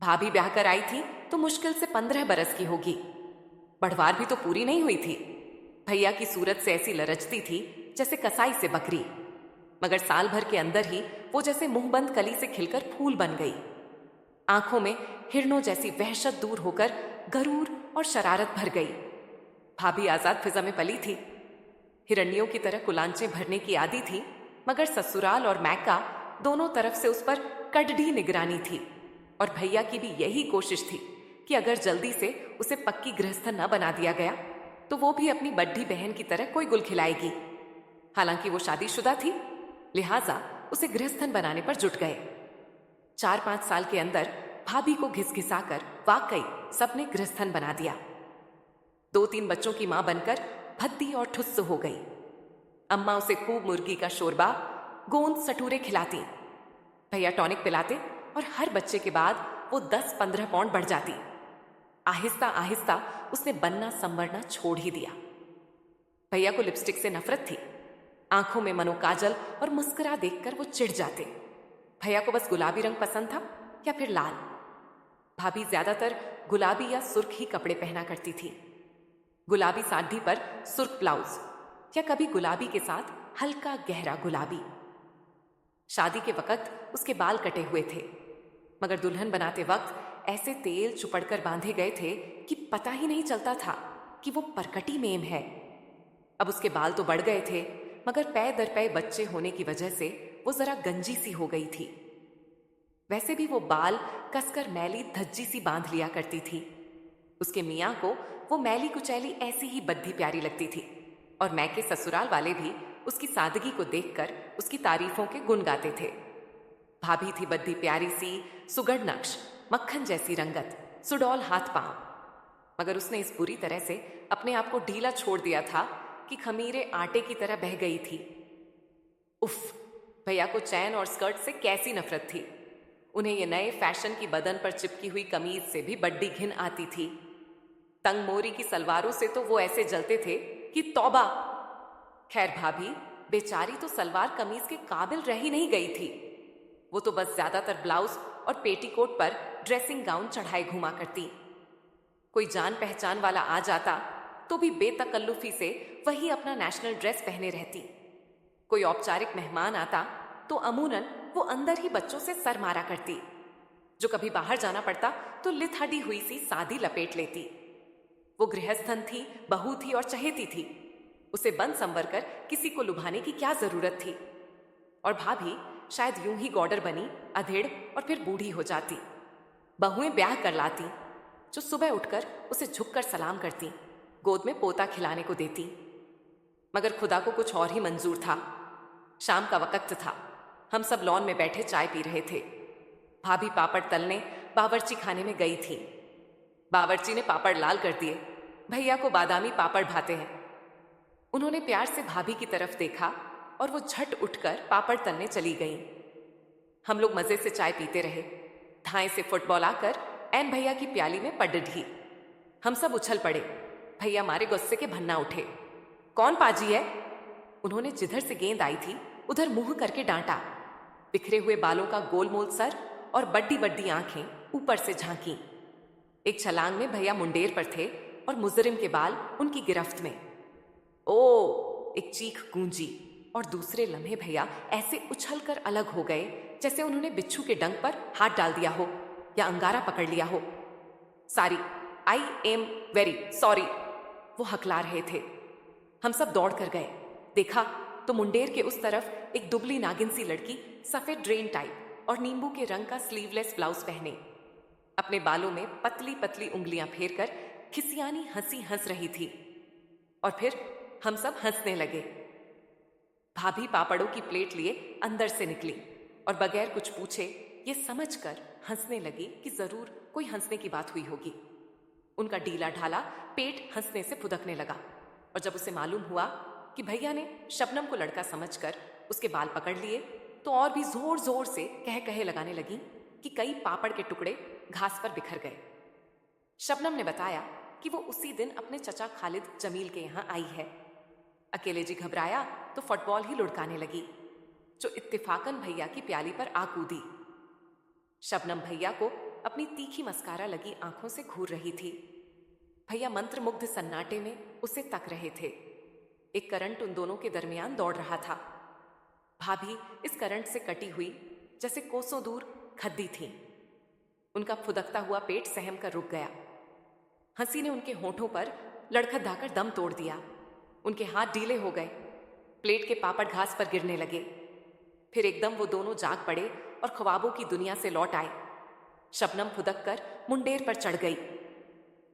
भाभी ब्याह कर आई थी तो मुश्किल से 15 बरस की होगी। बढ़वार भी तो पूरी नहीं हुई थी। भैया की सूरत से ऐसी लरचती थी जैसे कसाई से बकरी, मगर साल भर के अंदर ही वो जैसे मुंहबंद कली से खिलकर फूल बन गई। आंखों में हिरणों जैसी वहशत दूर होकर गरूर और शरारत भर गई। भाभी आजाद फिजा में पली थी। हिरण्यों की तरह कुलांचे भरने की आदी थी, मगर ससुराल और मैका दोनों तरफ से उस पर कड़डी निगरानी थी। और भैया की भी यही कोशिश थी कि अगर जल्दी से उसे पक्की गृहस्थ न बना दिया गया तो वो भी अपनी बड्ढी बहन की तरह कोई गुल खिलाएगी। हालांकि वो शादीशुदा थी, लिहाजा उसे गृहस्थन बनाने पर जुट गए। 4-5 साल के अंदर भाभी को घिसघिसाकर वाकई सबने गृहस्थन बना दिया। 2-3 बच्चों की मां बनकर भद्दी और ठुस्स हो गई। अम्मा उसे खूब मुर्गी का शोरबा, गोंद सटूरे खिलाती। भैया टॉनिक पिलाते और हर बच्चे के बाद वो 10-15 पाउंड बढ़ जाती। आहिस्ता आहिस्ता उसने बनना संवरना छोड़ ही दिया। भैया को लिपस्टिक से नफरत थी। आंखों में मनोकाजल और मुस्कुरा देखकर वो चिढ़ जाते। भैया को बस गुलाबी रंग पसंद था या फिर लाल। भाभी ज्यादातर गुलाबी या सुर्ख ही कपड़े पहना करती थी। गुलाबी साड़ी पर सुर्ख ब्लाउज या कभी गुलाबी के साथ हल्का गहरा गुलाबी। शादी के वक्त उसके बाल कटे हुए थे, मगर दुल्हन बनाते वक्त ऐसे तेल चुपड़कर बांधे गए थे कि पता ही नहीं चलता था कि वो परकटी मेम है। अब उसके बाल तो बढ़ गए थे, मगर पै दर पै बच्चे होने की वजह से वो जरा गंजी सी हो गई थी। वैसे भी वो बाल कसकर मैली धज्जी सी बांध लिया करती थी। उसके मियाँ को वो मैली कुचैली ऐसी ही बद्धी प्यारी लगती थी, और मैं के ससुराल वाले भी उसकी सादगी को देखकर उसकी तारीफों के गुण गाते थे। भाभी थी बद्धी प्यारी सी, सुगढ़ नक्श, मक्खन जैसी रंगत, सुडौल हाथ पांव, मगर उसने इस बुरी तरह से अपने आप को ढीला छोड़ दिया था कि खमीरे आटे की तरह बह गई थी। उफ, भैया को चैन और स्कर्ट से कैसी नफरत थी। उन्हें ये नए फैशन की बदन पर चिपकी हुई कमीज से भी बड्डी घिन आती थी। तंग मोरी की सलवारों से तो वो ऐसे जलते थे कि तौबा। खैर, भाभी बेचारी तो सलवार कमीज के काबिल रह ही नहीं गई थी। वो तो बस ज्यादातर ब्लाउज और पेटीकोट पर ड्रेसिंग गाउन चढ़ाए घुमा करती। कोई जान पहचान वाला आ जाता तो भी बेतकल्लुफी से वही अपना नेशनल ड्रेस पहने रहती। कोई औपचारिक मेहमान आता तो अमूनन वो अंदर ही बच्चों से सर मारा करती। जो कभी बाहर जाना पड़ता तो लिथाड़ी हुई सी सादी लपेट लेती। वो गृहस्थन थी, बहू थी और चहेती थी। उसे बन संवर कर किसी को लुभाने की क्या जरूरत थी। और भाभी शायद यूं ही गॉडर बनी, अधेड़ और फिर बूढ़ी हो जाती। बहुएं ब्याह कर लाती जो सुबह उठकर उसे झुककर सलाम करती, गोद में पोता खिलाने को देती। मगर खुदा को कुछ और ही मंजूर था। शाम का वक्त था। हम सब लॉन में बैठे चाय पी रहे थे। भाभी पापड़ तलने बावर्ची खाने में गई थी। बावर्ची ने पापड़ लाल कर दिए। भैया को बादामी पापड़ भाते हैं। उन्होंने प्यार से भाभी की तरफ देखा और वो झट उठकर पापड़ तलने चली गईं। हम लोग मजे से चाय पीते रहे। धाएं से फुटबॉल आकर एन भैया की प्याली में पड़ ढी। हम सब उछल पड़े। भैया मारे गुस्से के भन्ना उठे। कौन पाजी है? उन्होंने जिधर से गेंद आई थी उधर मुंह करके डांटा। बिखरे हुए बालों का गोलमोल सर और बड्डी बड्डी आंखें ऊपर से झांकी। एक छलांग में भैया मुंडेर पर थे और मुजरिम के बाल उनकी गिरफ्त में। ओ! एक चीख गूंजी और दूसरे लम्हे भैया ऐसे उछलकर अलग हो गए जैसे उन्होंने बिच्छू के डंक पर हाथ डाल दिया हो या अंगारा पकड़ लिया हो। Sorry, I am very sorry, वो हकला रहे थे। हम सब दौड़ कर गए। देखा तो मुंडेर के उस तरफ एक दुबली नागिन सी लड़की सफेद ड्रेन टाइप और नींबू के रंग का स्लीवलेस ब्लाउज पहने अपने बालों में पतली पतली उंगलियां फेरकर खिसियानी हंसी हंस रही थी। और फिर हम सब हंसने लगे। भाभी पापड़ों की प्लेट लिए अंदर से निकली और बगैर कुछ पूछे ये समझकर हंसने लगी कि जरूर कोई हंसने की बात हुई होगी। उनका ढीला ढाला पेट हंसने से फुदकने लगा, और जब उसे मालूम हुआ कि भैया ने शबनम को लड़का समझकर उसके बाल पकड़ लिए तो और भी जोर जोर से कह कहे लगाने लगी कि कई पापड़ के टुकड़े घास पर बिखर गए। शबनम ने बताया कि वो उसी दिन अपने चचा खालिद जमील के यहाँ आई है। अकेले जी घबराया तो फुटबॉल ही लुढ़काने लगी, जो इत्तेफाकन भैया की प्याली पर आ कूदी। शबनम भैया को अपनी तीखी मस्कारा लगी आंखों से घूर रही थी। भैया मंत्रमुग्ध सन्नाटे में उसे तक रहे थे। एक करंट उन दोनों के दरमियान दौड़ रहा था। भाभी इस करंट से कटी हुई जैसे कोसों दूर खद्दी थी। उनका फुदकता हुआ पेट सहम कर रुक गया। हंसी ने उनके होठों पर लड़खड़ाकर दम तोड़ दिया। उनके हाथ ढीले हो गए, प्लेट के पापड़ घास पर गिरने लगे। फिर एकदम वो दोनों जाग पड़े और ख्वाबों की दुनिया से लौट आए। शबनम फुदक कर मुंडेर पर चढ़ गई।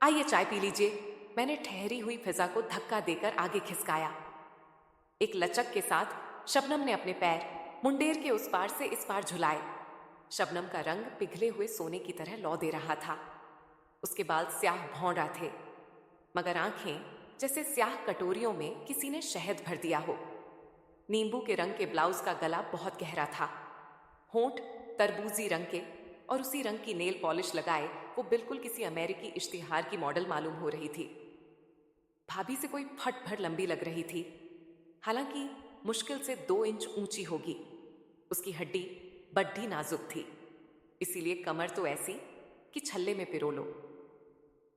आइए चाय पी लीजिए, मैंने ठहरी हुई फिजा को धक्का देकर आगे खिसकाया। एक लचक के साथ शबनम ने अपने पैर मुंडेर के उस पार से इस पार झुलाए। शबनम का रंग पिघले हुए सोने की तरह लौ दे रहा था। उसके बाल स्याह भौंरा थे, मगर आंखें जैसे स्याह कटोरियों में किसी ने शहद भर दिया हो। नींबू के रंग के ब्लाउज का गला बहुत गहरा था। होंठ तरबूजी रंग के और उसी रंग की नेल पॉलिश लगाए वो बिल्कुल किसी अमेरिकी इश्तिहार की मॉडल मालूम हो रही थी। भाभी से कोई फट भर लंबी लग रही थी, हालांकि मुश्किल से 2 इंच ऊंची होगी। उसकी हड्डी बड्ढी नाजुक थी, इसीलिए कमर तो ऐसी कि छल्ले में पिरो लो।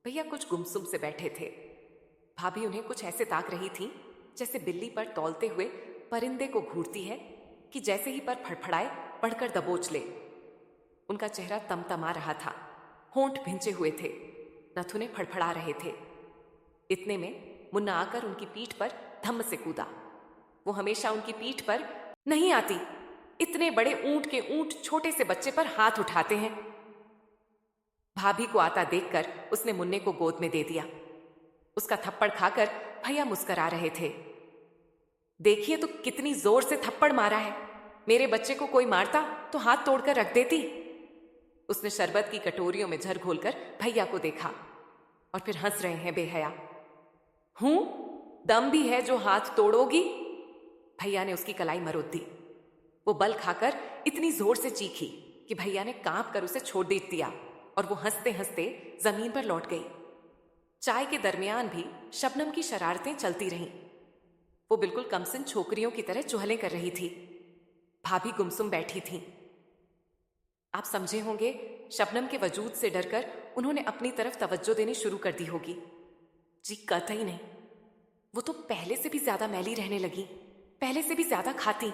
भैया कुछ गुमसुम से बैठे थे। भाभी उन्हें कुछ ऐसे ताक रही थी जैसे बिल्ली पर तौलते हुए परिंदे को घूरती है कि जैसे ही पर फड़फड़ाए बढ़कर दबोच ले। उनका चेहरा तमतमा रहा था, होंठ भिंचे हुए थे, नथुने फड़फड़ा रहे थे। इतने में मुन्ना आकर उनकी पीठ पर धम्म से कूदा। वो हमेशा उनकी पीठ पर नहीं आती, इतने बड़े ऊंट के ऊंट छोटे से बच्चे पर हाथ उठाते हैं। भाभी को आता देखकर उसने मुन्ने को गोद में दे दिया। उसका थप्पड़ खाकर भैया मुस्करा रहे थे। देखिए तो कितनी जोर से थप्पड़ मारा है, मेरे बच्चे को कोई मारता तो हाथ तोड़कर रख देती। उसने शरबत की कटोरियों में झर घोलकर भैया को देखा और फिर हंस रहे हैं बेहया। हूं, दम भी है जो हाथ तोड़ोगी? भैया ने उसकी कलाई मरोड़ दी। वो बल खाकर इतनी जोर से चीखी कि भैया ने कांप कर उसे छोड़ दे दिया और वो हंसते हंसते जमीन पर लौट गई। चाय के दरमियान भी शबनम की शरारतें चलती रहीं। वो बिल्कुल कमसिन छोकरियों की तरह चुहलें कर रही थी। भाभी गुमसुम बैठी थी। आप समझे होंगे, शबनम के वजूद से डरकर उन्होंने अपनी तरफ तवज्जो देनी शुरू कर दी होगी। जी कतई नहीं, वो तो पहले से भी ज्यादा मैली रहने लगी, पहले से भी ज्यादा खाती।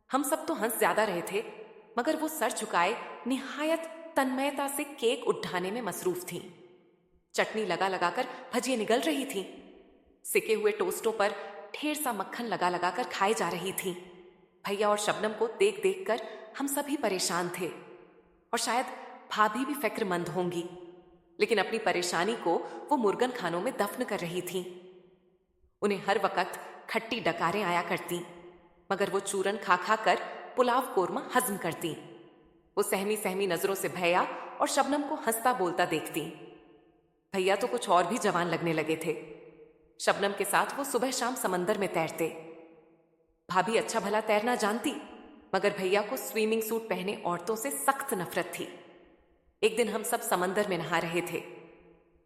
हम सब तो हंस ज्यादा रहे थे, मगर वो सर झुकाए निहायत तन्मयता से केक उठाने में मसरूफ थीं। चटनी लगा लगाकर भजिए निगल रही थीं। सिके हुए टोस्टों पर ढेर सा मक्खन लगा लगाकर खाए जा रही थीं। भैया और शबनम को देख देख कर हम सभी परेशान थे और शायद भाभी भी फिक्रमंद होंगी, लेकिन अपनी परेशानी को वो मुर्गन खानों में दफन कर रही थीं। उन्हें हर वक्त खट्टी डकारें आया करती, मगर वो चूरन खा खा कर पुलाव कोरमा हजम करती। वो सहमी सहमी नजरों से भैया और शबनम को हंसता बोलता देखती। भैया तो कुछ और भी जवान लगने लगे थे। शबनम के साथ वो सुबह शाम समंदर में तैरते। भाभी अच्छा भला तैरना जानती, मगर भैया को स्विमिंग सूट पहने औरतों से सख्त नफरत थी। एक दिन हम सब समंदर में नहा रहे थे।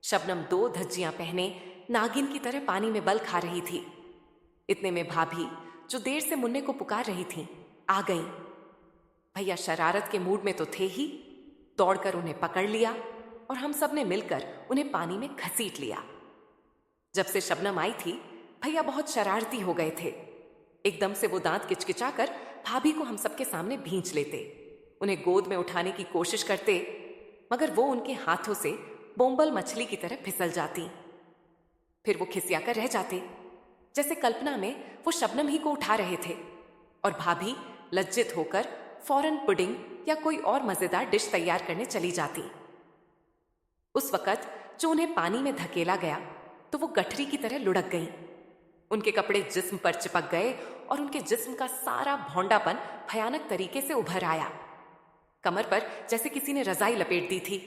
शबनम 2 धज्जियां पहने नागिन की तरह पानी में बल खा रही थी। इतने में भाभी, जो देर से मुन्ने को पुकार रही थी, आ गईं। भैया शरारत के मूड में तो थे ही, दौड़कर उन्हें पकड़ लिया और हम सब ने मिलकर उन्हें पानी में घसीट लिया। जब से शबनम आई थी, भैया बहुत शरारती हो गए थे। एकदम से वो दांत किचकिचाकर भाभी को हम सबके सामने भींच लेते, उन्हें गोद में उठाने की कोशिश करते, मगर वो उनके हाथों से बोंबल मछली की तरह फिसल जाती। फिर वो खिसिया कर रह जाते, जैसे कल्पना में वो शबनम ही को उठा रहे थे, और भाभी लज्जित होकर फौरन पुडिंग या कोई और मजेदार डिश तैयार करने चली जाती। उस वक्त जो उन्हें पानी में धकेला गया तो वो गठरी की तरह लुढ़क गईं। उनके कपड़े जिस्म पर चिपक गए और उनके जिस्म का सारा भौंडापन भयानक तरीके से उभर आया। कमर पर जैसे किसी ने रजाई लपेट दी थी।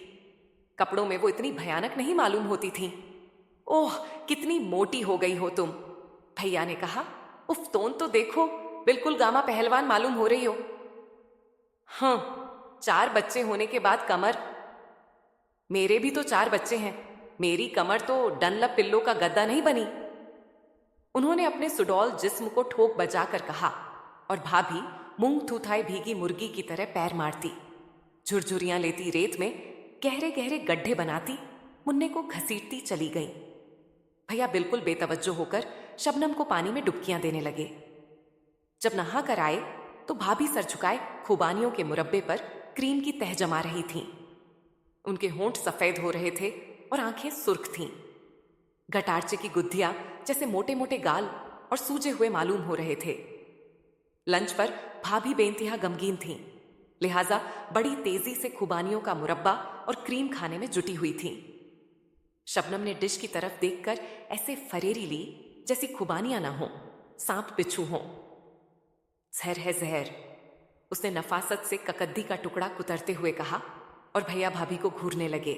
कपड़ों में वो इतनी भयानक नहीं मालूम होती थी। ओह, कितनी मोटी हो गई हो तुम, भैया ने कहा। उफ, तोन तो देखो, बिल्कुल गामा पहलवान मालूम हो रही हो। हाँ, 4 बच्चे होने के बाद कमर। मेरे भी तो 4 बच्चे हैं, मेरी कमर तो डनलप पिल्लो का गद्दा नहीं बनी। उन्होंने अपने सुडौल जिस्म को ठोक बजाकर कहा और भाभी मूंग थूथाई भीगी मुर्गी की तरह पैर मारती। झुरझुरियां लेती रेत में गहरे गहरे गड्ढे बनाती मुन्ने को घसीटती चली गई। भैया बिल्कुल बेतवज्जो होकर शबनम को पानी में डुबकियां देने लगे। जब नहा कर आए तो भाभी सर झुकाए खुबानियों के मुरब्बे पर क्रीम की तह जमा रही थीं। उनके होंठ सफेद हो रहे थे और आंखें सुर्ख थीं। गटारचे की गुद्धियां जैसे मोटे मोटे गाल और सूजे हुए मालूम हो रहे थे। लंच पर भाभी बेइंतहा गमगीन थीं, लिहाजा बड़ी तेजी से खुबानियों का मुरब्बा और क्रीम खाने में जुटी हुई थीं। शबनम ने डिश की तरफ देखकर ऐसे फरेरी ली जैसी खुबानियां ना हो, सांप बिच्छू हो। जहर है जहर, उसने नफासत से ककद्दी का टुकड़ा कुतरते हुए कहा और भैया भाभी को घूरने लगे।